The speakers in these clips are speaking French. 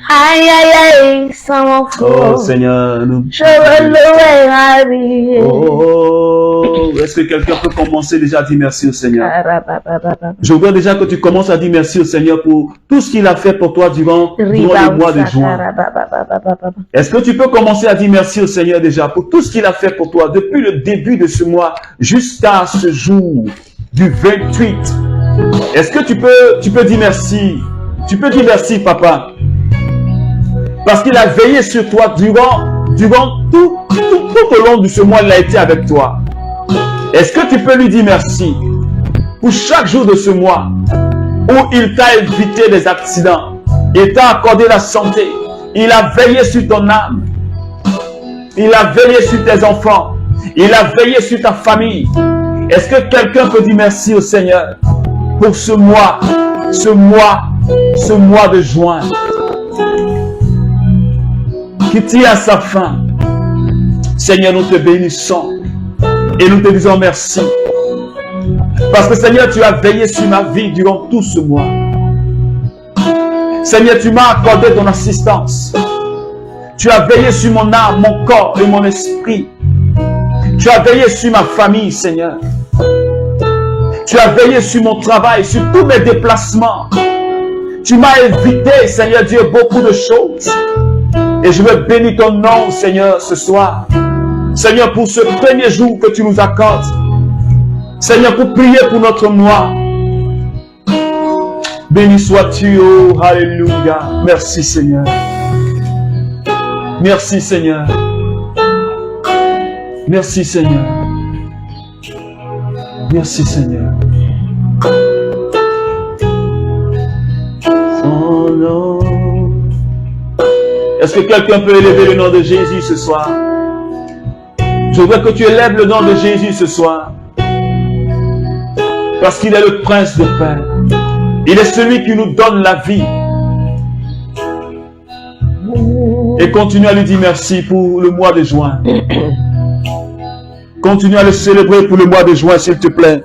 Aïe, aïe, aïe, ça m'en fout. Oh Seigneur, nous... Je veux louer ma vie. Oh, est-ce que quelqu'un peut commencer déjà à dire merci au Seigneur? Je voudrais déjà que tu commences à dire merci au Seigneur pour tout ce qu'il a fait pour toi durant le mois de juin. Est-ce que tu peux commencer à dire merci au Seigneur déjà pour tout ce qu'il a fait pour toi depuis le début de ce mois jusqu'à ce jour du 28? Est-ce que tu peux dire merci? Tu peux dire merci, papa. Parce qu'il a veillé sur toi durant tout au long de ce mois, il a été avec toi. Est-ce que tu peux lui dire merci pour chaque jour de ce mois où il t'a évité des accidents, il t'a accordé la santé, il a veillé sur ton âme, il a veillé sur tes enfants, il a veillé sur ta famille. Est-ce que quelqu'un peut dire merci au Seigneur pour ce mois de juin qui tire à sa fin? Seigneur, nous te bénissons et nous te disons merci. Parce que Seigneur, tu as veillé sur ma vie durant tout ce mois. Seigneur, tu m'as accordé ton assistance. Tu as veillé sur mon âme, mon corps et mon esprit. Tu as veillé sur ma famille, Seigneur. Tu as veillé sur mon travail, sur tous mes déplacements. Tu m'as évité, Seigneur Dieu, beaucoup de choses. Et je veux bénir ton nom, Seigneur, ce soir. Seigneur, pour ce premier jour que tu nous accordes. Seigneur, pour prier pour notre mois. Béni sois-tu, oh, alléluia. Merci, Seigneur. Merci, Seigneur. Merci, Seigneur. Merci, Seigneur. Son nom. Est-ce que quelqu'un peut élever le nom de Jésus ce soir? Je veux que tu élèves le nom de Jésus ce soir. Parce qu'il est le prince de paix. Il est celui qui nous donne la vie. Et continue à lui dire merci pour le mois de juin. Continue à le célébrer pour le mois de juin, s'il te plaît.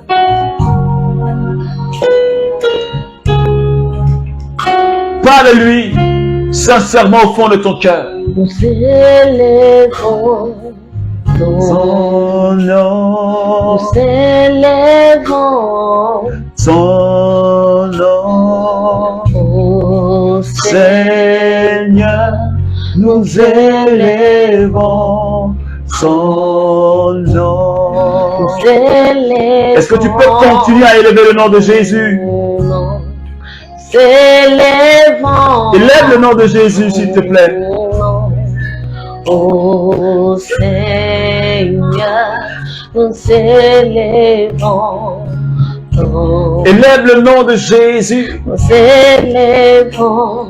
Parle-lui sincèrement au fond de ton cœur. Nous élevons son nom. Nous élevons son nom. Oh Seigneur, nous élevons son nom. Nous élevons. Est-ce que tu peux continuer à élever le nom de Jésus? Élève le nom de Jésus, s'il te plaît. Oh Seigneur, nous élevons. Élève le nom de Jésus. Nous élevons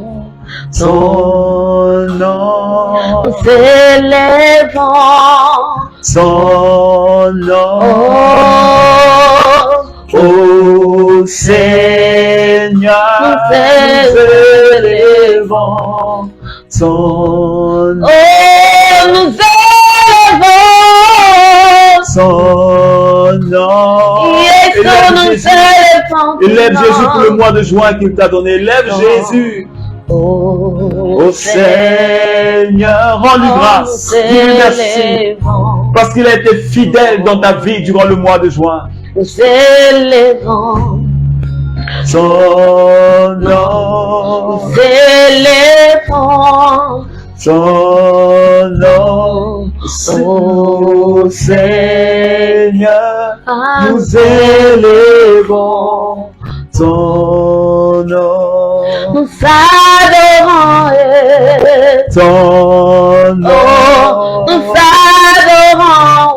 son nom. Nous élevons son nom. Oh Seigneur, nous élevons son nom. Oh, nous élevons son nom. Yes, nous élevons. Élève Jésus pour le mois de juin qu'il t'a donné. Élève Jésus. Oh Seigneur, rends-lui grâce. Dis-lui merci. Parce qu'il a été fidèle dans ta vie durant le mois de juin. Nous élevons son nom. Nous élevons son nom. Oh Seigneur, nous élevons ton nom. Nous adorons ton nom. Oh, nous adorons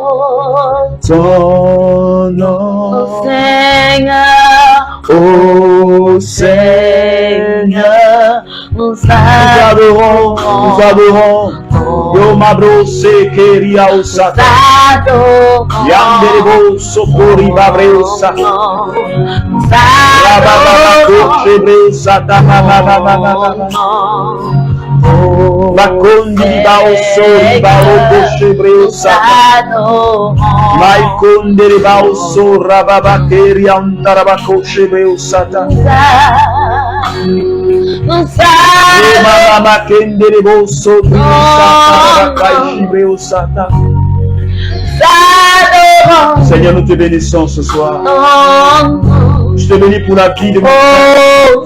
ton nom. Oh Seigneur, oh Seigneur, nous adorons, nous adorons. Yo mabro se queria usata. Yanderebo sokori babreusa. Baba kochebreusa ta baba. Bakondi bao sori bao kochebreusa. Maïkonde Baoso Rababa Kerian Tarabako Shebeo Sata. Mama Kende Boso Sata Shebeo Sata. Seigneur, nous te bénissons ce soir. Je te bénis pour la vie de mon frère.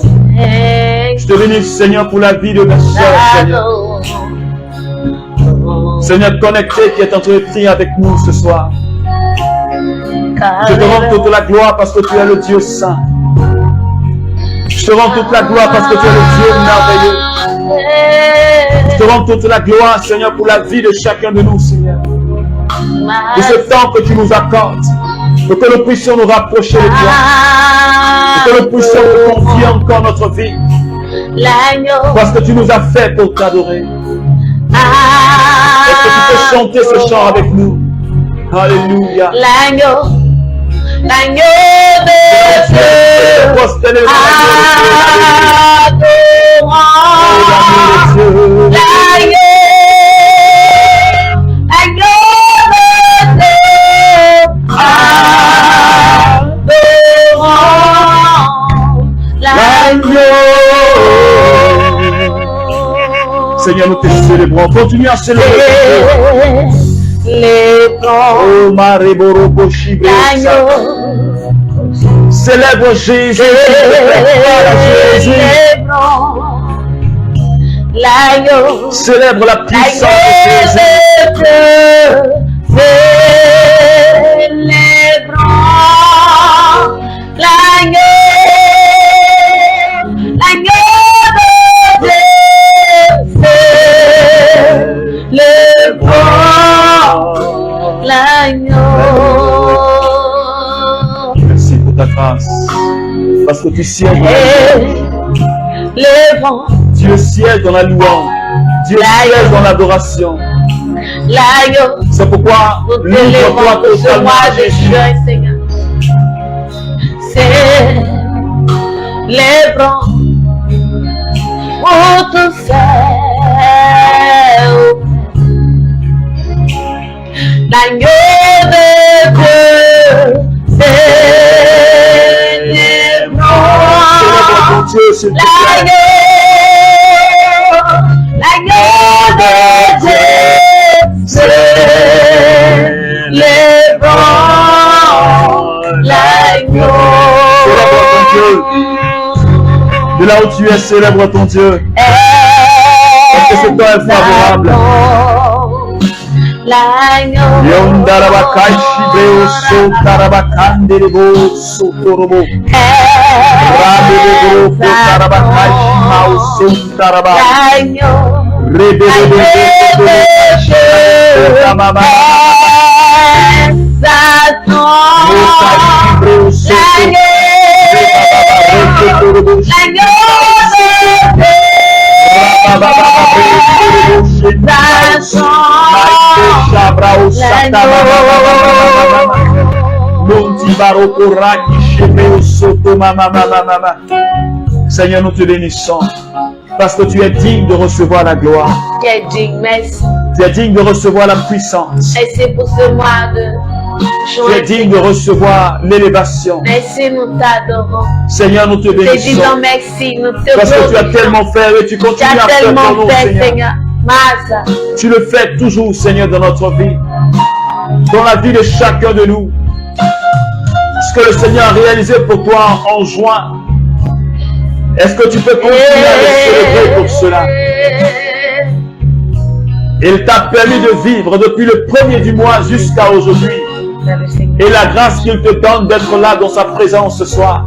Je te bénis, Seigneur, pour la vie de ma soeur, Seigneur. Seigneur connecté qui est en train de prier avec nous ce soir. Je te rends toute la gloire parce que tu es le Dieu saint. Je te rends toute la gloire parce que tu es le Dieu merveilleux. Je te rends toute la gloire, Seigneur, pour la vie de chacun de nous, Seigneur. De ce temps que tu nous accordes, pour que nous puissions nous rapprocher de toi, pour que nous puissions te confier encore notre vie, parce que tu nous as fait pour t'adorer. Est-ce que tu peux chanter ce chant avec nous? Alléluia. L'agneau de Dieu, Seigneur, nous te célébrons. Continue à célébrer. Oh, Mariboro Chibre. Célèbre Jésus. Célèbre la puissance de Jésus. Merci pour ta grâce, parce que tu sièges dans la louange. Dieu siège dans la louange. Dieu siège dans l'adoration. C'est pourquoi livre-toi totalement à Jésus. Célébrons pour tout ça. L'agneau de Dieu, célébrons l'agneau de Dieu, célébrons l'agneau. De là où tu es, célèbre ton Dieu. Parce que ce temps est favorable. Yondarabakashi Beoso Tarabakandebo Sotorobo Rabebo Tarabakashi Mauso Taraba Rebebe Mama Seigneur, nous te bénissons parce que tu es digne de recevoir la gloire. Tu es digne, merci. Tu es digne de recevoir la puissance. Et c'est pour ce mois de juin. Tu es digne de recevoir l'élévation. Merci, nous t'adorons. Seigneur, nous te bénissons. Te disons merci, nous te parce que tu as tellement fait et tu continues à faire pour nous, Seigneur. Tu le fais toujours, Seigneur, dans notre vie, dans la vie de chacun de nous. Ce que le Seigneur a réalisé pour toi en juin, est-ce que tu peux continuer à le célébrer pour cela? Il t'a permis de vivre depuis le premier du mois jusqu'à aujourd'hui. Et la grâce qu'il te donne d'être là dans sa présence ce soir,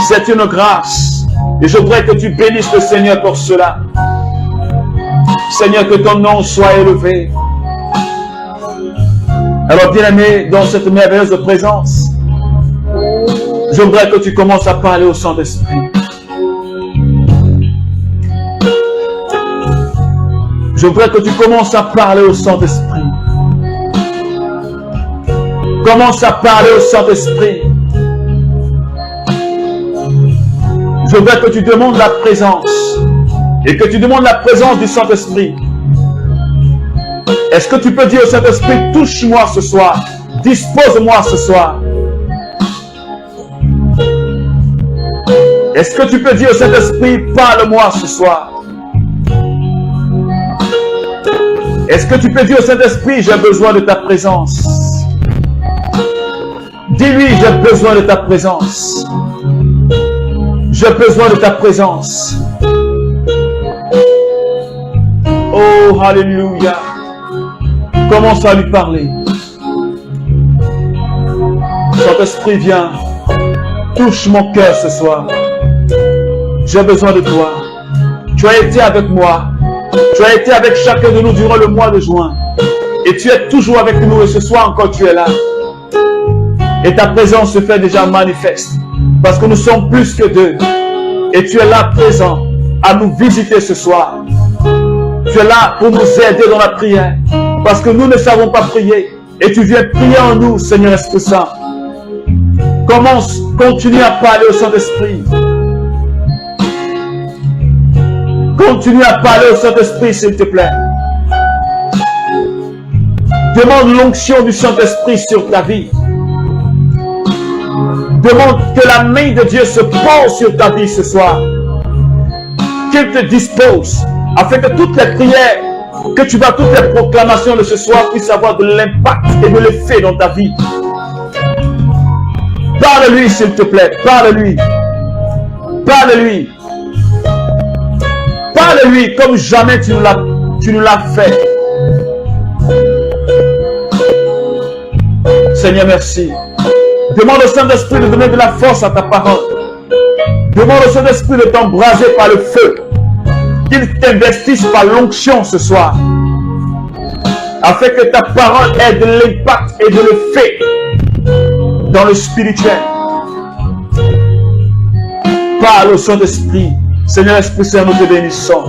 c'est une grâce. Et je voudrais que tu bénisses le Seigneur pour cela. Seigneur, que ton nom soit élevé. Alors, bien-aimé, dans cette merveilleuse présence, je voudrais que tu commences à parler au Saint-Esprit. Je voudrais que tu commences à parler au Saint-Esprit. Commence à parler au Saint-Esprit. Je voudrais que tu demandes la présence. Et que tu demandes la présence du Saint-Esprit. Est-ce que tu peux dire au Saint-Esprit, touche-moi ce soir. dispose-moi ce soir. Est-ce que tu peux dire au Saint-Esprit, parle-moi ce soir? Est-ce que tu peux dire au Saint-Esprit, j'ai besoin de ta présence? Dis-lui, j'ai besoin de ta présence. J'ai besoin de ta présence. Oh, alléluia. Commence à lui parler. Saint-Esprit, viens. Touche mon cœur ce soir. J'ai besoin de toi. Tu as été avec moi. Tu as été avec chacun de nous durant le mois de juin. Et tu es toujours avec nous et ce soir encore tu es là. Et ta présence se fait déjà manifeste. Parce que nous sommes plus que deux. Et tu es là présent à nous visiter ce soir. Tu es là pour nous aider dans la prière. Parce que nous ne savons pas prier. Et tu viens prier en nous, Seigneur Esprit Saint. Continue à parler au Saint-Esprit. Continue à parler au Saint-Esprit, s'il te plaît. Demande l'onction du Saint-Esprit sur ta vie. Demande que la main de Dieu se pose sur ta vie ce soir. Qu'il te dispose, afin que toutes les prières, que tu vas, toutes les proclamations de ce soir puissent avoir de l'impact et de l'effet dans ta vie. Parle-lui, s'il te plaît. Parle-lui. Parle-lui. Parle-lui comme jamais tu nous l'as fait. Seigneur, merci. Demande au Saint-Esprit de donner de la force à ta parole. Demande au Saint-Esprit de t'embraser par le feu. Qu'il t'investisse par l'onction ce soir. Afin que ta parole ait de l'impact et de l'effet dans le spirituel. Parle au Saint-Esprit. Seigneur Esprit Saint, nous te bénissons.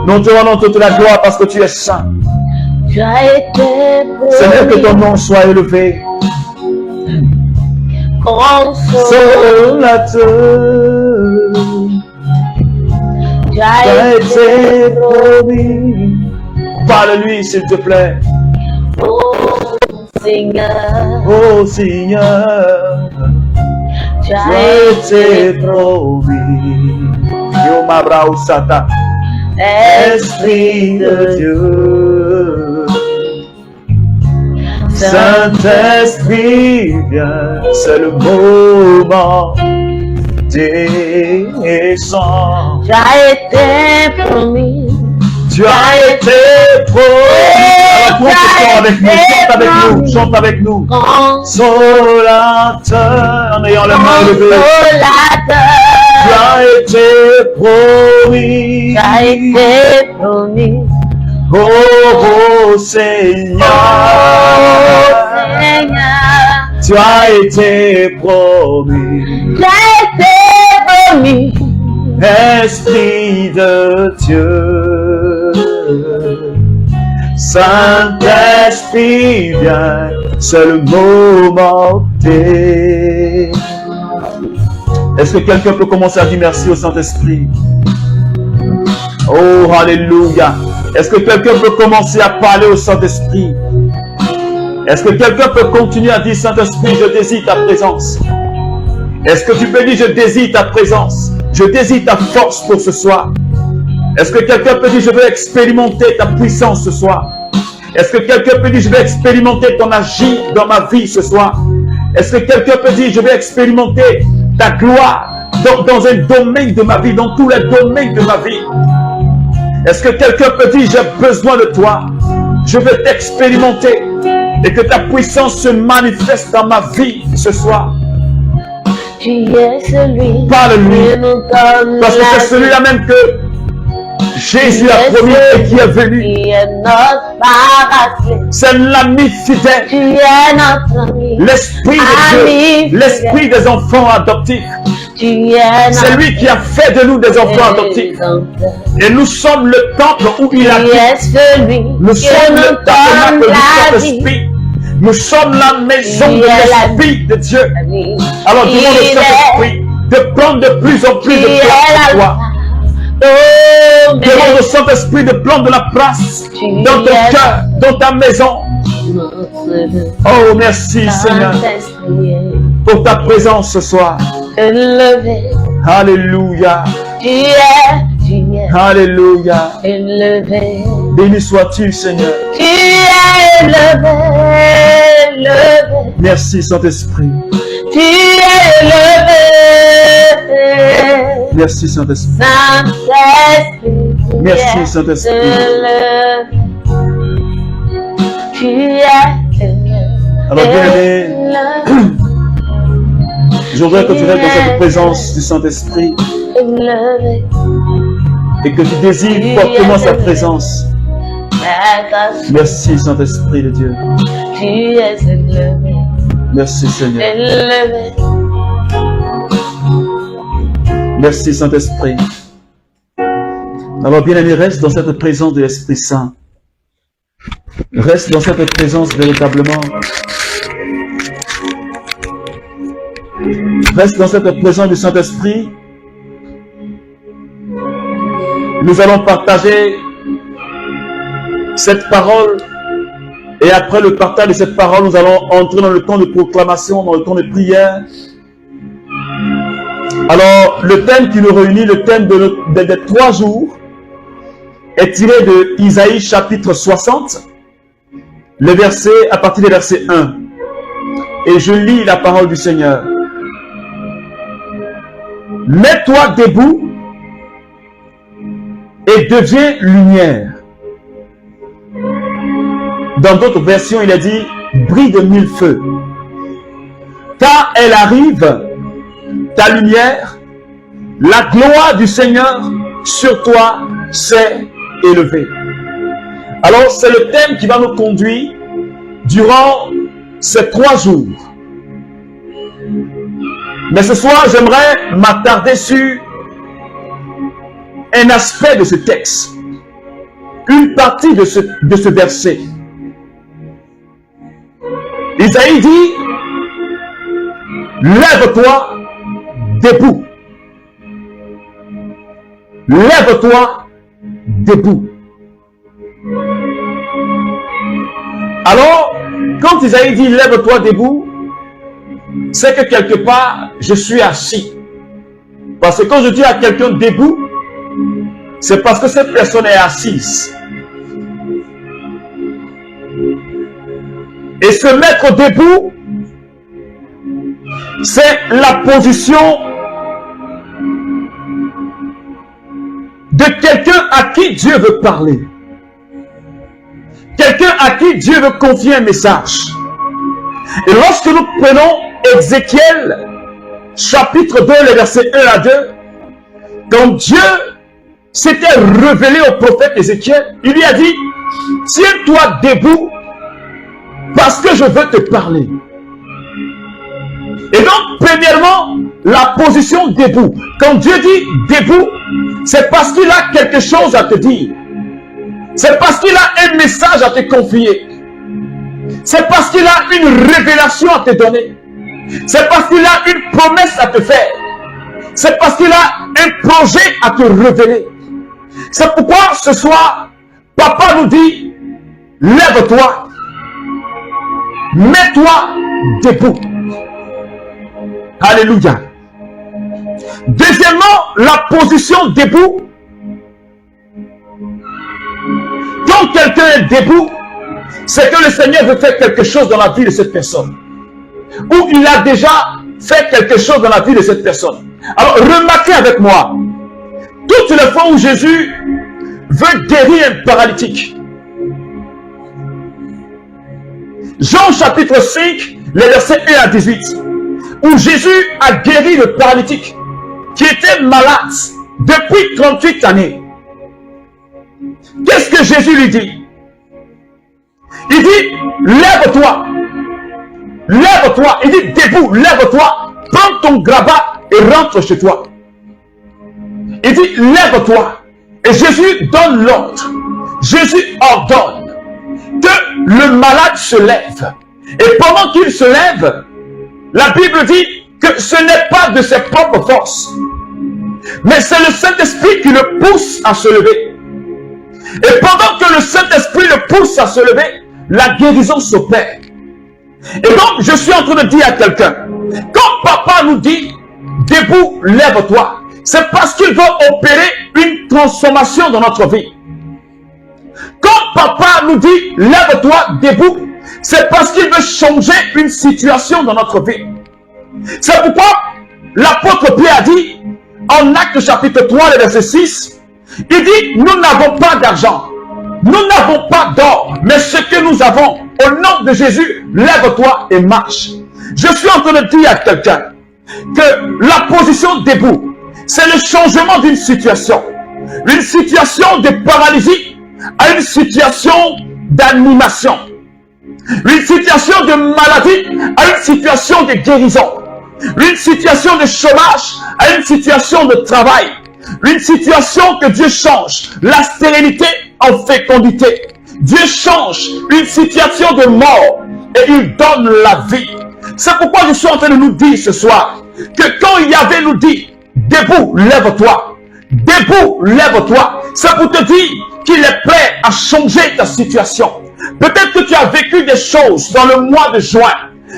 Nous te rendons toute la gloire parce que tu es saint. Tu as été Seigneur, que ton nom soit élevé. consolateur. Tu as été promis. Parle-lui, s'il te plaît. Oh Seigneur, Oh Seigneur, tu tu as as été été promis. Yo m'abrao sata. Esprit de Dieu, Saint-Esprit, viens, c'est le moment. Descends. Tu as été promis. Tu as été promis. Alors, chante avec nous, chante avec nous, chante avec nous. Consolateur, en ayant la main élevée. Tu as été promis. Tu as été promis. Oh Seigneur, Seigneur, tu as été promis. tu as été promis. Esprit de Dieu, Saint-Esprit, viens, c'est le moment. Est-ce que quelqu'un peut commencer à dire merci au Saint-Esprit? Oh, alléluia. Est-ce que quelqu'un peut commencer à parler au Saint-Esprit? Est-ce que quelqu'un peut continuer à dire, Saint-Esprit, je désire ta présence? Est-ce que tu peux dire, je désire ta présence? Je désire ta force pour ce soir. Est-ce que quelqu'un peut dire, je veux expérimenter ta puissance ce soir? Est-ce que quelqu'un peut dire, je vais expérimenter ton agir dans ma vie ce soir? Est-ce que quelqu'un peut dire, je vais expérimenter ta gloire dans un domaine de ma vie, dans tous les domaines de ma vie? Est-ce que quelqu'un peut dire, j'ai besoin de toi? Je veux t'expérimenter et que ta puissance se manifeste dans ma vie ce soir. Tu es celui Parle-lui, qui nous donne parce que la c'est celui-là même que Jésus a promis et qui est venu. Tu es notre paraclet. C'est l'ami fidèle, Tu es notre ami. l'esprit de Ami Dieu, l'esprit des enfants adoptifs. Tu es notre C'est lui qui a fait de nous des enfants adoptifs. exemple. Et nous sommes le temple où il Tu a dit. es celui Nous qui sommes nous le donne tabernacle du la vie. Saint-Esprit. Nous sommes la maison de Il est la l'Esprit de Dieu. Ami. Alors demande au Il est- Saint-Esprit de prendre de plus en plus Tu de es place pour toi. Oh, Demande au Saint-Esprit de prendre de la place Tu dans ton es- cœur, dans ta maison. Oh, merci Seigneur pour ta présence ce soir. Élevé, Alléluia. tu es Alléluia. élevé. Béni sois-tu Seigneur. Tu es élevé. Merci Saint-Esprit. Tu es élevé. Merci Saint-Esprit. Saint-Esprit. Merci Saint-Esprit. Tu es élevé. Alors bien-aimé, je voudrais que tu restes dans cette présence du Saint-Esprit Élevé. et que tu désires fortement sa présence. Merci Saint-Esprit de Dieu. Tu es élevé. Merci Seigneur. Élevé. Merci Saint-Esprit. Alors bien-aimé, reste dans cette présence de l'Esprit Saint. Reste dans cette présence véritablement. Reste dans cette présence du Saint-Esprit. Nous allons partager cette parole. Et après le partage de cette parole, nous allons entrer dans le temps de proclamation, dans le temps de prière. Alors, le thème qui nous réunit, le thème des 3 jours, est tiré de Isaïe chapitre 60, le verset, à partir du verset 1. Et je lis la parole du Seigneur. Mets-toi debout et deviens lumière. Dans d'autres versions, il a dit brille de 1000 feux. Car elle arrive, ta lumière, la gloire du Seigneur sur toi s'est élevée. Alors, c'est le thème qui va nous conduire durant ces 3 jours. Mais ce soir, j'aimerais m'attarder sur un aspect de ce texte, une partie de ce verset. Isaïe dit, lève-toi debout. Lève-toi debout. Alors, quand Isaïe dit lève-toi debout, c'est que quelque part, je suis assis. Parce que quand je dis à quelqu'un debout, c'est parce que cette personne est assise. Et se mettre debout, c'est la position de quelqu'un à qui Dieu veut parler. Quelqu'un à qui Dieu veut confier un message. Et lorsque nous prenons Ézéchiel, chapitre 2, les versets 1 à 2, quand Dieu s'était révélé au prophète Ézéchiel, il lui a dit, tiens-toi debout, parce que je veux te parler. Et donc, premièrement, la position debout. Quand Dieu dit debout, c'est parce qu'il a quelque chose à te dire. C'est parce qu'il a un message à te confier. C'est parce qu'il a une révélation à te donner. C'est parce qu'il a une promesse à te faire. C'est parce qu'il a un projet à te révéler. C'est pourquoi ce soir, Papa nous dit, lève-toi, mets-toi debout. Alléluia. Deuxièmement, la position debout. Quand quelqu'un est debout, c'est que le Seigneur veut faire quelque chose dans la vie de cette personne. Ou il a déjà fait quelque chose dans la vie de cette personne. Alors, remarquez avec moi, toutes les fois où Jésus veut guérir un paralytique. Jean chapitre 5, les versets 1 à 18, où Jésus a guéri le paralytique qui était malade depuis 38 années. Qu'est-ce que Jésus lui dit? Il dit, lève-toi. Lève-toi. Il dit, debout, lève-toi. Prends ton grabat et rentre chez toi. Il dit, lève-toi. Et Jésus donne l'ordre. Jésus ordonne que le malade se lève. Et pendant qu'il se lève, la Bible dit que ce n'est pas de ses propres forces, mais c'est le Saint-Esprit qui le pousse à se lever. Et pendant que le Saint-Esprit le pousse à se lever, la guérison s'opère. Et donc, je suis en train de dire à quelqu'un, quand papa nous dit, debout, lève-toi, c'est parce qu'il veut opérer une transformation dans notre vie. Quand papa nous dit, lève-toi, debout, c'est parce qu'il veut changer une situation dans notre vie. C'est pourquoi l'apôtre Pierre a dit, en Actes chapitre 3, le verset 6, il dit, nous n'avons pas d'argent, nous n'avons pas d'or, mais ce que nous avons, au nom de Jésus, lève-toi et marche. Je suis en train de dire à quelqu'un que la position debout, c'est le changement d'une situation de paralysie à une situation d'animation, une situation de maladie à une situation de guérison, une situation de chômage à une situation de travail, une situation que Dieu change, la stérilité en fécondité. Dieu change une situation de mort et il donne la vie. C'est pourquoi je suis en train de nous dire ce soir que quand Yahvé nous dit debout, lève-toi, debout, lève-toi, c'est pour te dire qu'il est prêt à changer ta situation. Peut-être que tu as vécu des choses dans le mois de juin,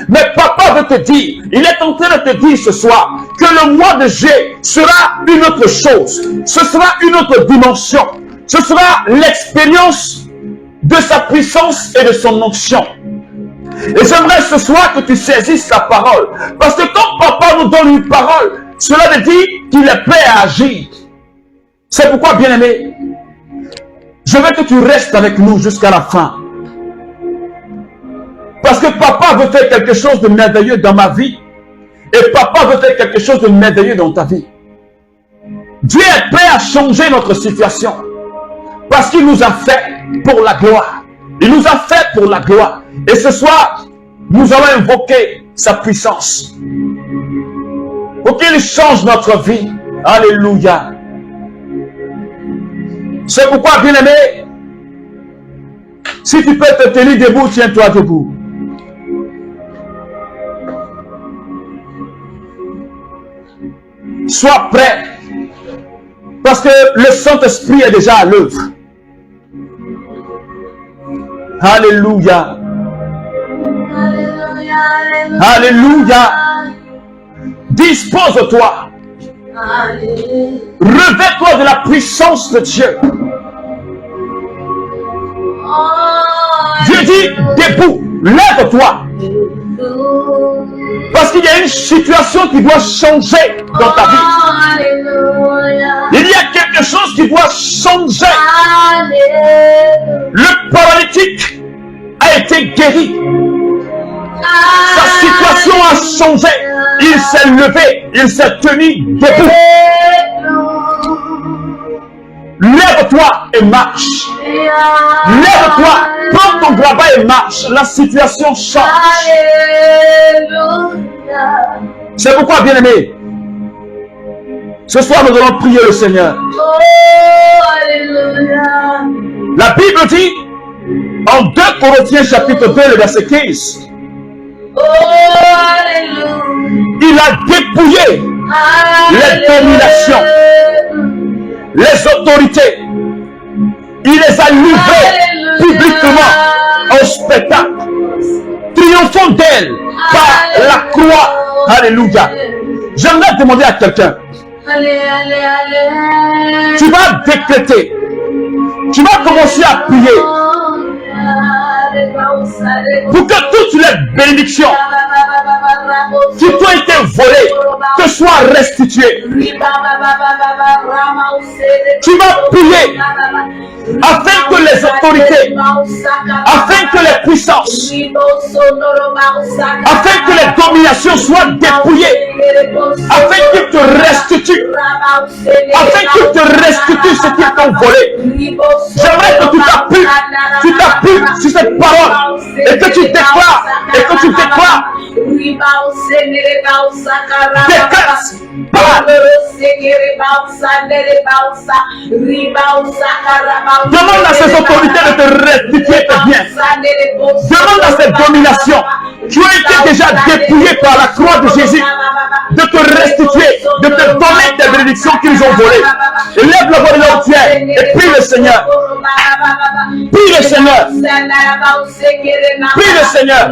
mais papa veut te dire, il est en train de te dire ce soir que le mois de juillet sera une autre chose, ce sera une autre dimension, ce sera l'expérience de sa puissance et de son onction. Et j'aimerais ce soir que tu saisisses sa parole, parce que quand papa nous donne une parole, cela veut dire qu'il est prêt à agir. C'est pourquoi, bien-aimé, je veux que tu restes avec nous jusqu'à la fin. Parce que papa veut faire quelque chose de merveilleux dans ma vie. Et papa veut faire quelque chose de merveilleux dans ta vie. Dieu est prêt à changer notre situation. Parce qu'il nous a fait pour la gloire. Il nous a fait pour la gloire. Et ce soir, nous allons invoquer sa puissance. Pour qu'il change notre vie. Alléluia. C'est pourquoi, bien-aimé, si tu peux te tenir debout, tiens-toi debout. Sois prêt. Parce que le Saint-Esprit est déjà à l'œuvre. Alléluia. Alléluia. Dispose-toi. Revêt-toi de la puissance de Dieu. Dieu dit, debout, lève-toi. Parce qu'il y a une situation qui doit changer dans ta vie. Il y a quelque chose qui doit changer. Le paralytique a été guéri. Sa situation a changé. Il s'est levé. Il s'est tenu debout. Lève-toi et marche. Lève-toi, prends ton grabat et marche. La situation change. C'est pourquoi, bien-aimé, ce soir nous allons prier le Seigneur. La Bible dit en 2 Corinthiens chapitre 2, le verset 15, il a dépouillé les dominations, les autorités. Il les a livrées publiquement au spectacle, triomphant d'elles par la croix. Alléluia. J'aimerais demander à quelqu'un, tu vas décréter, tu vas commencer à prier pour que toutes les bénédictions qui t'ont été volées te soient restituées. Tu vas prier afin que les autorités, afin que les puissances, afin que les dominations soient dépouillées, afin qu'ils te restituent, afin qu'ils te restituent ce qu'ils t'ont volé. J'aimerais que tu t'appuies sur cette parole et que tu déclares, demande à ces autorités de te restituer tes biens. Demande à ces dominations qui ont été déjà dépouillées par la croix de Jésus de te restituer, de te donner tes bénédictions qu'ils ont volées. Lève la voix de l'entière et prie le Seigneur. Prie le Seigneur. Prie le Seigneur.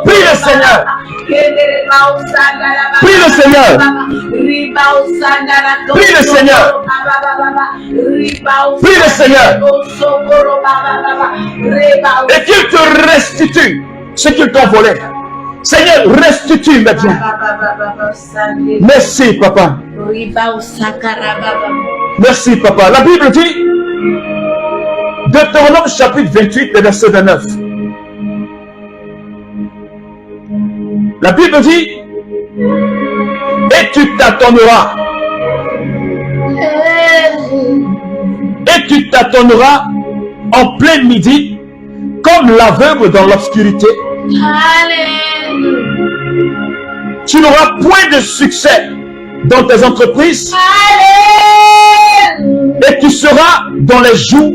Prie le Seigneur. Prie le Seigneur. Prie le Seigneur. Prie le Seigneur. Et qu'il te restitue ce qu'ils t'ont volé. Seigneur, restitue mes biens. Merci, papa. Merci, papa. La Bible dit, Deutéronome chapitre 28, verset 29. La Bible dit, et tu t'attendras. Et tu t'attendras en plein midi, comme l'aveugle dans l'obscurité. Tu n'auras point de succès dans tes entreprises. Et tu seras dans les jours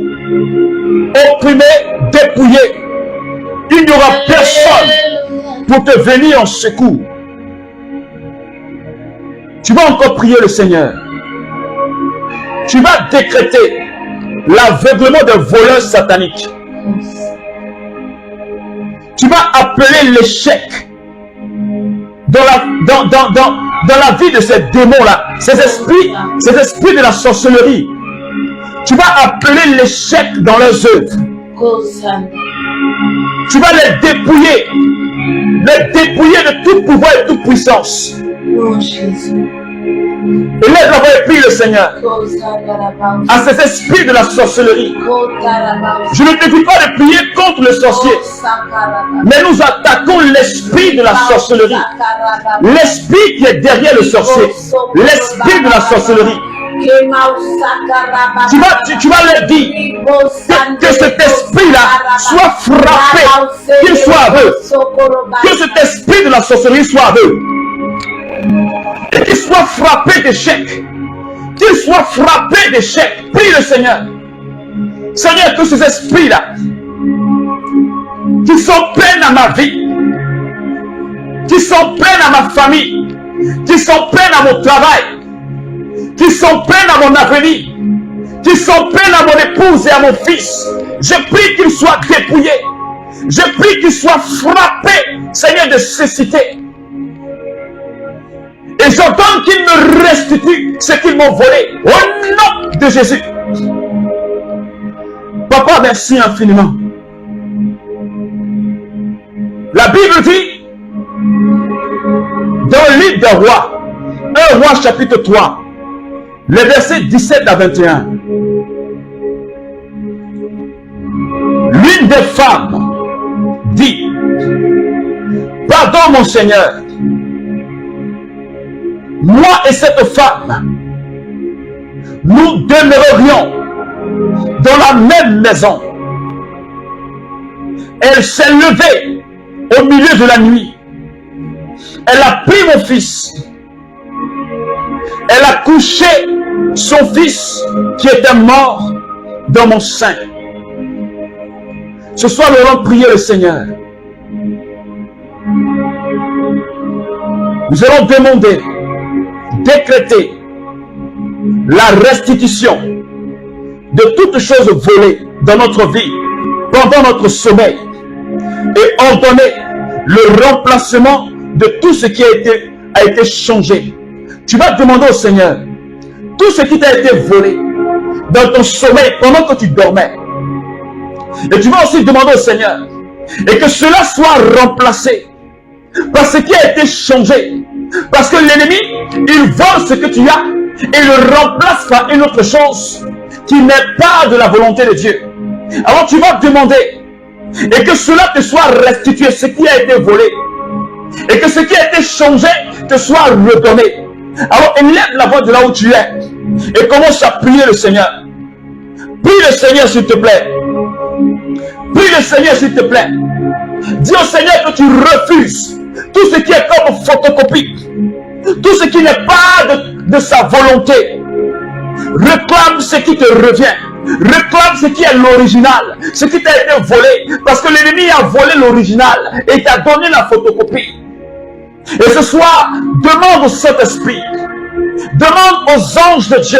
opprimé, dépouillé. Il n'y aura personne pour te venir en secours. Tu vas encore prier le Seigneur. Tu vas décréter l'aveuglement des voleurs sataniques. Tu vas appeler l'échec dans la vie de ces démons-là, ces esprits de la sorcellerie. Tu vas appeler l'échec dans leurs œuvres. Tu vas les dépouiller de tout pouvoir et toute puissance. Et lève la voix et prie le Seigneur à ces esprits de la sorcellerie. Je ne te dis pas de prier contre le sorcier, mais nous attaquons l'esprit de la sorcellerie, l'esprit qui est derrière le sorcier, l'esprit de la sorcellerie. Tu vas leur dire que cet esprit-là soit frappé, qu'il soit aveugle, que cet esprit de la sorcellerie soit aveugle. Et qu'il soit frappé d'échec. Qu'il soit frappé d'échec. Prie le Seigneur. Seigneur, que ces esprits-là, qui sont pleins à ma vie, qui sont pleins à ma famille, qui sont pleins à mon travail, qui sont pleins à mon avenir, qui sont pleins à mon épouse et à mon fils, je prie qu'ils soient dépouillés. Je prie qu'ils soient frappés, Seigneur, de cécité. Et j'entends qu'ils me restituent ce qu'ils m'ont volé. Au nom de Jésus. Papa, merci infiniment. La Bible dit, dans le livre des rois, 1 roi chapitre 3, les versets 17 à 21. L'une des femmes dit, pardon mon Seigneur, moi et cette femme, nous demeurerions dans la même maison. Elle s'est levée au milieu de la nuit. Elle a pris mon fils. Elle a couché son fils qui était mort dans mon sein. Ce soir, nous allons prier le Seigneur. Nous allons demander, décréter la restitution de toutes choses volées dans notre vie pendant notre sommeil et ordonner le remplacement de tout ce qui a été changé. Tu vas demander au Seigneur tout ce qui t'a été volé dans ton sommeil pendant que tu dormais. Et tu vas aussi demander au Seigneur et que cela soit remplacé par ce qui a été changé. Parce que l'ennemi, il vole ce que tu as et le remplace par une autre chose qui n'est pas de la volonté de Dieu. Alors tu vas demander et que cela te soit restitué, ce qui a été volé, et que ce qui a été changé te soit redonné. Alors élève la voix de là où tu es et commence à prier le Seigneur. Prie le Seigneur s'il te plaît. Prie le Seigneur s'il te plaît. Dis au Seigneur que tu refuses tout ce qui est comme photocopie, tout ce qui n'est pas de sa volonté. Réclame ce qui te revient. Réclame ce qui est l'original, ce qui t'a été volé, parce que l'ennemi a volé l'original et t'a donné la photocopie. Et ce soir, demande au Saint-Esprit, demande aux anges de Dieu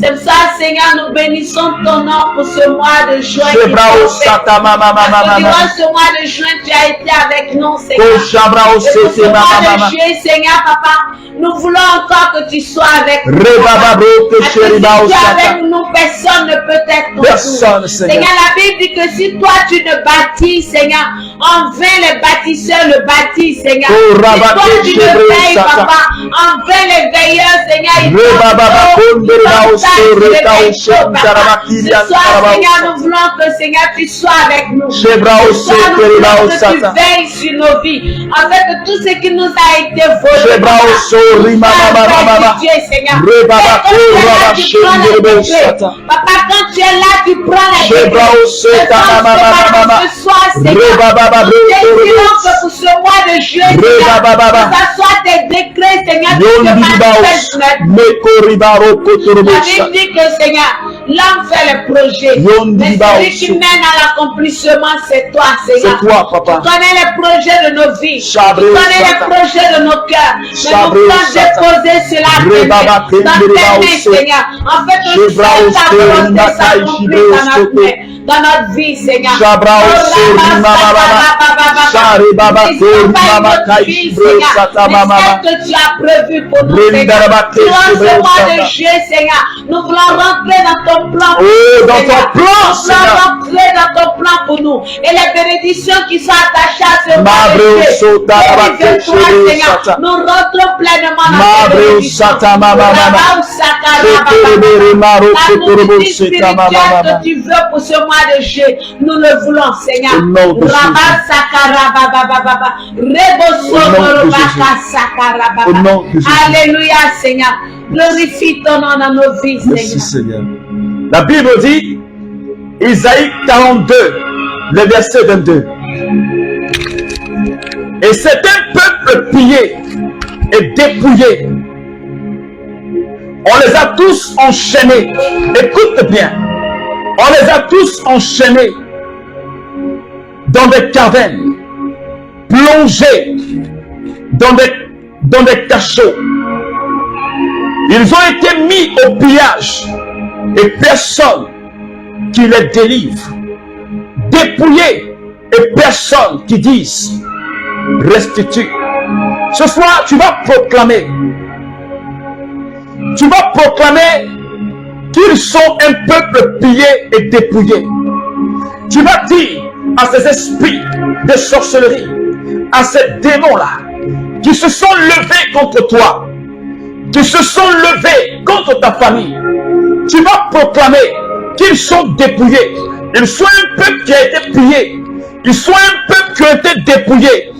C'est pour ça, Seigneur, nous bénissons ton nom pour ce mois de juin. Durant ce mois de juin, tu as été avec nous, Seigneur. Et pour ce mois de juillet, Seigneur, Papa, nous voulons encore que tu sois avec nous. Si tu es avec nous, personne ne peut être contre nous. Seigneur, la Bible dit que si toi tu ne bâtis, Seigneur, en vain les bâtisseurs le bâtissent, Seigneur. Si toi tu ne veilles, Papa, en vain les veilleurs, Seigneur, ils ce soir, Seigneur, nous voulons que, Seigneur, tu sois avec nous. Ce soir, nous voulons que tu veilles sur nos vies, afin que tout ce qui nous a été volé, Papa, quand tu es là, tu prends la clé. Ce soir, Seigneur, nous décidons que pour ce mois de juillet, Seigneur, que ça soit tes décrets, Seigneur, qui se manifestent maintenant. La Bible dit que, Seigneur, l'homme fait le projet, mais celui qui mène à l'accomplissement, c'est toi, Seigneur. C'est toi, Papa. Tu connais les projets de nos vies, tu connais les projets de nos cœurs, mais nous voulons déposer cela dans tes mains, Seigneur, en fait que ta volonté s'accomplisse dans notre vie, Seigneur. Que tu as prévu pour nous, Seigneur. Durant ce mois de juillet, Seigneur, nous voulons rentrer dans ton plan. Dans ton plan, Seigneur. Rentrer dans ton plan pour nous. Et les bénédictions qui sont attachées à ce mois de juillet, Seigneur, nous rentrons pleinement dans tes bénédictions. Que tu veux pour ce mois de juillet, nous le voulons, Seigneur. Alléluia, Seigneur. Glorifie ton nom dans nos vies, Seigneur. Merci, Seigneur. La Bible dit, Isaïe 42, le verset 22. Et c'est un peuple pillé et dépouillé. On les a tous enchaînés. Écoute bien. On les a tous enchaînés. dans des cavernes, plongés dans des cachots. Ils ont été mis au pillage et personne qui les délivre. Dépouillés et personne qui dise restitue. Ce soir, tu vas proclamer qu'ils sont un peuple pillé et dépouillé. Tu vas dire à ces esprits de sorcellerie, à ces démons-là, qui se sont levés contre toi, qui se sont levés contre ta famille, tu vas proclamer qu'ils sont dépouillés. Ils sont un peuple qui a été pillé. Ils sont un peuple qui a été dépouillé.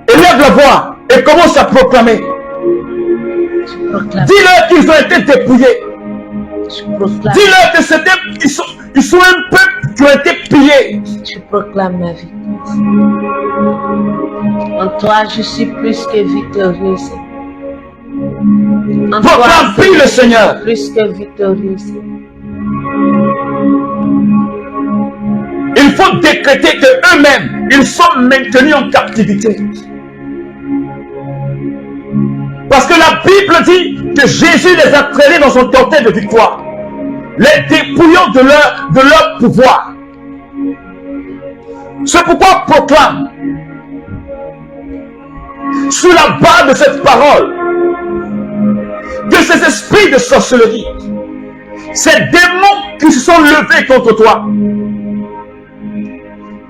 Élève la voix et commence à proclamer. Dis-leur qu'ils ont été dépouillés. Dis-leur que ils sont un peuple qui a été pillé. Tu proclames ma victoire. En toi, je suis plus que victorieuse. Proclame, prie le Seigneur. Plus que victorieuse. Il faut décréter qu'eux-mêmes, ils sont maintenus en captivité. Parce que la Bible dit que Jésus les a traînés dans son cortège de victoire, les dépouillant de leur pouvoir. C'est pourquoi proclame, sous la base de cette parole, que ces esprits de sorcellerie, ces démons qui se sont levés contre toi,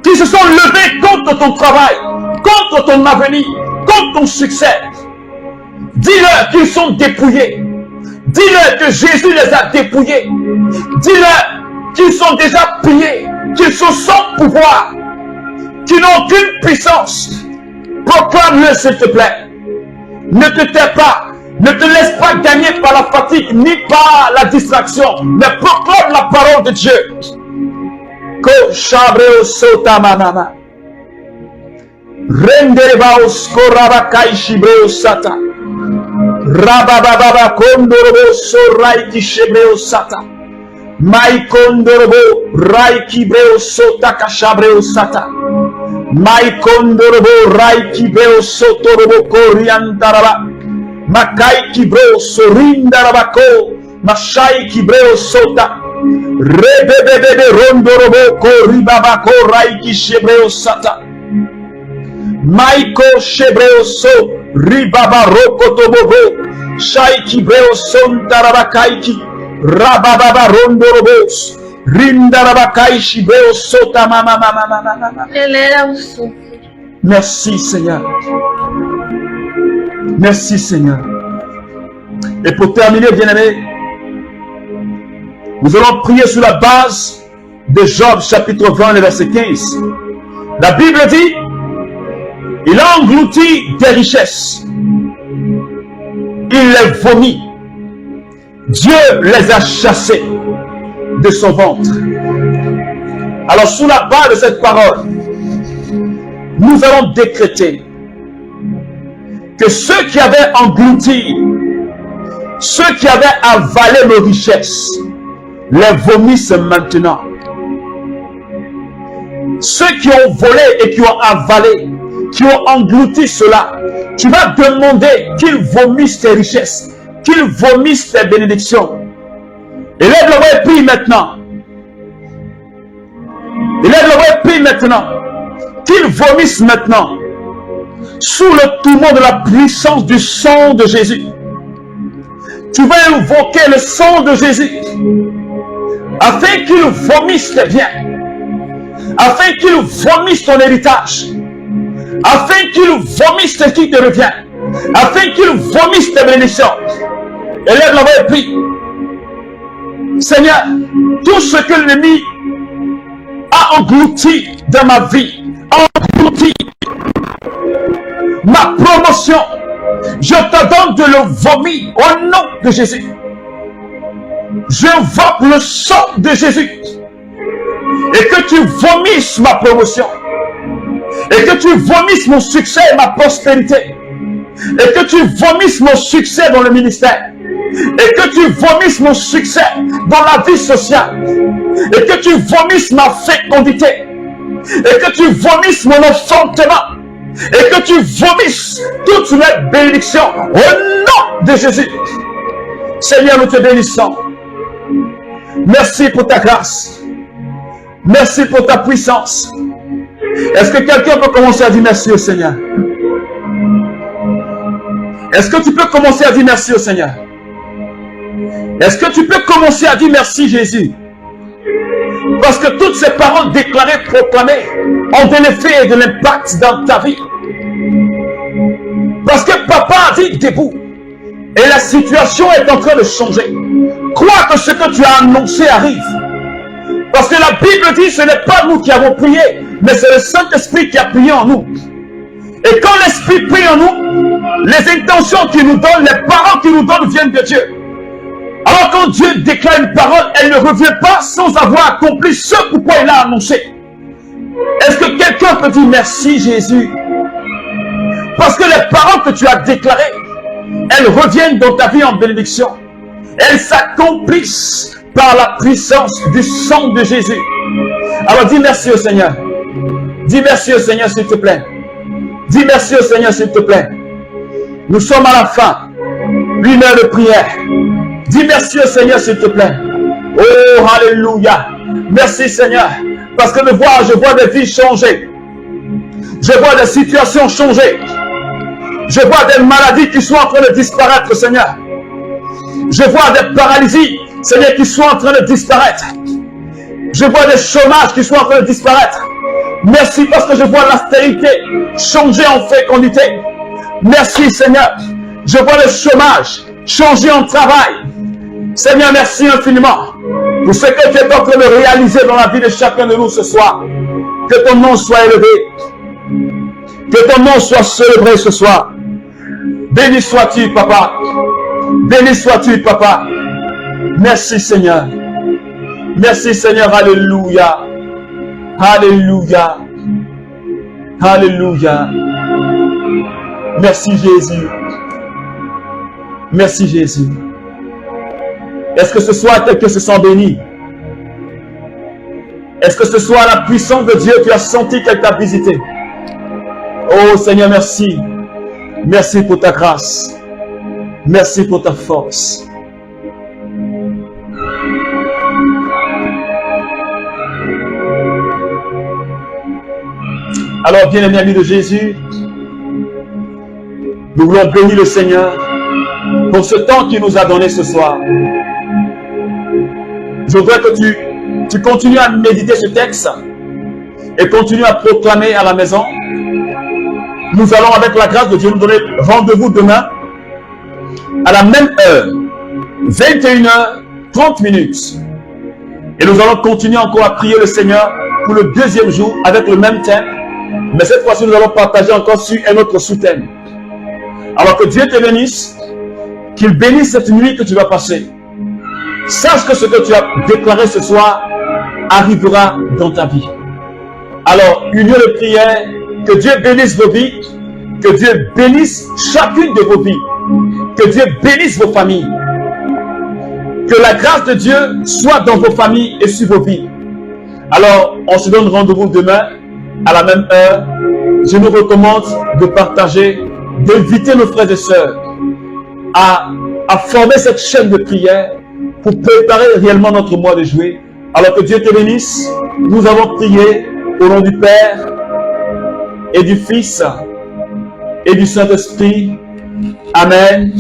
qui se sont levés contre ton travail, contre ton avenir, contre ton succès, dis-leur qu'ils sont dépouillés. Dis-leur que Jésus les a dépouillés. Dis-leur qu'ils sont déjà pillés, qu'ils sont sans pouvoir, qu'ils n'ont aucune puissance. Proclame-le s'il te plaît. Ne te tais pas. Ne te laisse pas gagner par la fatigue ni par la distraction, mais proclame la parole de Dieu. Ko shabreo sota manama. Rendereba oskoraba kaishibreo sata. Rabababa kondorobo sorai kishebreo sata. Mai kondorobo rai kibreo sota kashabreo sata. Mai kondorobo rai kibreo sotorobo koriandaraba. Makai kibreo sorindarabako. Mashai kibreo sota. Rebebebebe rondorobo koribabako rai kishebreo sata. Maiko shebreo so ribaba rokotobobo. Shai kibreo sontarabakaiki. Rabababa rondorobos. Rindarabakai shibreo sota mama. Merci Seigneur. Merci Seigneur. Et pour terminer, bien-aimés, nous allons prier sur la base de Job chapitre 20, le verset 15. La Bible dit, il a englouti des richesses. Il les vomit. Dieu les a chassés de son ventre. Alors sous la base de cette parole, nous allons décréter que ceux qui avaient englouti, ceux qui avaient avalé nos richesses, les vomissent maintenant. Ceux qui ont volé et qui ont avalé, qui ont englouti cela, tu vas demander qu'ils vomissent tes richesses, qu'ils vomissent tes bénédictions. Élève la voix et prie maintenant. Élève la voix et prie maintenant. Qu'ils vomissent maintenant. Sous le tourment de la puissance du sang de Jésus. Tu vas invoquer le sang de Jésus. Afin qu'il vomisse tes biens. Afin qu'il vomisse ton héritage. Afin qu'il vomisse ce qui te revient. Afin qu'il vomisse tes bénédictions. Élève la voix et prie. Seigneur, tout ce que l'ennemi a englouti dans ma vie, englouti ma promotion, je te donne de le vomir au nom de Jésus. J'invoque le sang de Jésus et que tu vomisses ma promotion et que tu vomisses mon succès et ma prospérité et que tu vomisses mon succès dans le ministère et que tu vomisses mon succès dans la vie sociale et que tu vomisses ma fécondité et que tu vomisses mon enfantement et que tu vomisses toutes les bénédictions au nom de Jésus. Seigneur, nous te bénissons. Merci pour ta grâce. Merci pour ta puissance. Est-ce que quelqu'un peut commencer à dire merci au Seigneur? Est-ce que tu peux commencer à dire merci au Seigneur? Est-ce que tu peux commencer à dire merci Jésus? Parce que toutes ces paroles déclarées, proclamées, ont de l'effet et de l'impact dans ta vie. Parce que papa a dit debout. Et la situation est en train de changer. Crois que ce que tu as annoncé arrive. Parce que la Bible dit, ce n'est pas nous qui avons prié, mais c'est le Saint-Esprit qui a prié en nous. Et quand l'Esprit prie en nous, les intentions qu'il nous donne, les paroles qu'il nous donne viennent de Dieu. Alors quand Dieu déclare une parole, elle ne revient pas sans avoir accompli ce pourquoi il a annoncé. Est-ce que quelqu'un peut dire merci Jésus? Parce que les paroles que tu as déclarées, elles reviennent dans ta vie en bénédiction. Elles s'accomplissent par la puissance du sang de Jésus. Alors dis merci au Seigneur. Dis merci au Seigneur s'il te plaît. Dis merci au Seigneur s'il te plaît. Nous sommes à la fin. 1 heure de prière. Dis merci au Seigneur s'il te plaît. Oh, alléluia. Merci Seigneur. Parce que je vois des vies changer. Je vois des situations changer. Je vois des maladies qui sont en train de disparaître, Seigneur. Je vois des paralysies, Seigneur, qui sont en train de disparaître. Je vois des chômages qui sont en train de disparaître. Merci parce que je vois l'austérité changer en fécondité. Merci Seigneur. Je vois le chômage changer en travail. Seigneur, merci infiniment pour ce que tu es en train de réaliser dans la vie de chacun de nous ce soir. Que ton nom soit élevé. Que ton nom soit célébré ce soir. Béni sois-tu, Papa. Béni sois-tu, Papa. Merci, Seigneur. Merci, Seigneur. Alléluia. Alléluia. Alléluia. Merci, Jésus. Merci, Jésus. Est-ce que ce soir, quelqu'un se sent béni? Est-ce que ce soir, la puissance de Dieu, tu as senti qu'elle t'a visité? Oh Seigneur, merci. Merci pour ta grâce. Merci pour ta force. Alors, bien-aimés amis de Jésus, nous voulons bénir le Seigneur pour ce temps qu'il nous a donné ce soir. Je voudrais que tu continues à méditer ce texte et continues à proclamer à la maison. Nous allons, avec la grâce de Dieu, nous donner rendez-vous demain à la même heure, 21h30. Et nous allons continuer encore à prier le Seigneur pour le deuxième jour avec le même thème. Mais cette fois-ci, nous allons partager encore sur un autre sous-thème. Alors que Dieu te bénisse, qu'il bénisse cette nuit que tu vas passer. Sache que ce que tu as déclaré ce soir arrivera dans ta vie. Alors, union de prière, que Dieu bénisse vos vies, que Dieu bénisse chacune de vos vies, que Dieu bénisse vos familles, que la grâce de Dieu soit dans vos familles et sur vos vies. Alors, on se donne rendez-vous demain à la même heure. Je nous recommande de partager, d'inviter nos frères et sœurs à former cette chaîne de prière pour préparer réellement notre mois de juillet. Alors que Dieu te bénisse. Nous avons prié au nom du Père et du Fils et du Saint-Esprit. Amen.